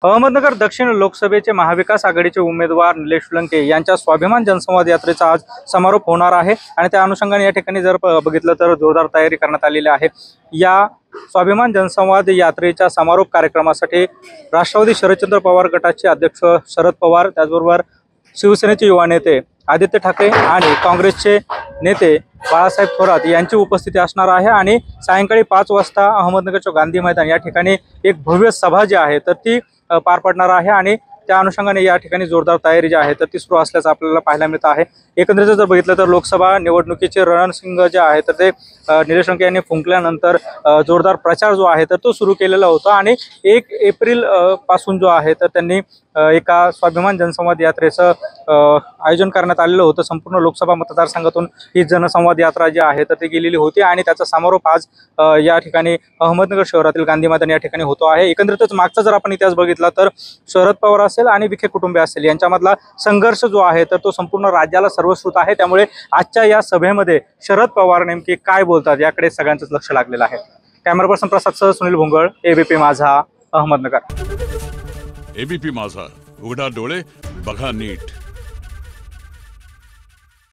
अहमदनगर दक्षिण लोकसभेचे महाविकास आघाडीचे उमेदवार निलेश लंके यांच्या स्वाभिमान जनसंवाद यात्रेचा आज समारोप होणार आहे आणि त्या अनुषंगाने या ठिकाणी जर बघितलं तर जोरदार तयारी करण्यात आलेली आहे। या स्वाभिमान जनसंवाद यात्रेच्या समारोप कार्यक्रमासाठी राष्ट्रवादी शरदचंद्र पवार गटाचे अध्यक्ष शरद पवार, त्याचबरोबर शिवसेनेचे युवा नेते आदित्य ठाकरे आणि काँग्रेसचे नेते बाळासाहेब थोरात यांची उपस्थिती असणार आहे आणि सायंकाळी 5 वाजता अहमदनगरच्या गांधी मैदान या ठिकाणी एक भव्य सभा जी आहे तर ती पार पडणार आहे आणि त्या अनुषंगाने या ठिकाणी जोरदार तयारी जी आहे तर ती सुरू असल्याचं आपल्याला पाहायला मिळत आहे। एकंदरीत जर बघितलं तर लोकसभा निवडणुकीचे रणसिंग जे आहे तर ते निलेश लंके यांनी फुंकल्यानंतर जोरदार प्रचार जो आहे तर तो सुरू केलेला होता आणि 1 एप्रिल पासून जो आहे तर त्यांनी एका स्वाभिमान जनसंवाद यात्रेचं आयोजन करण्यात आलेलं होतं। संपूर्ण लोकसभा मतदारसंघातून ही जनसंवाद यात्रा जी आहे तर ती गेलेली होती आणि त्याचा समारोप आज या ठिकाणी अहमदनगर शहरातील गांधी मैदान या ठिकाणी होतो आहे। एकंदरीतच मागचा जर आपण इतिहास बघितला तर शरद पवार असेल आणि विखे कुटुंबे असेल यांच्यामधला संघर्ष जो आहे तर तो संपूर्ण राज्याला सर्वश्रुत आहे। त्यामुळे आजच्या या सभेमध्ये शरद पवार नेमके काय बोलतात याकडे सगळ्यांचंच लक्ष लागलेलं आहे। कॅमेरा पर्सन प्रसाद सह सुनील भोंगळ, एबीपी माझा, अहमदनगर। एबीपी माझा, उघडा डोळे बघा नीट।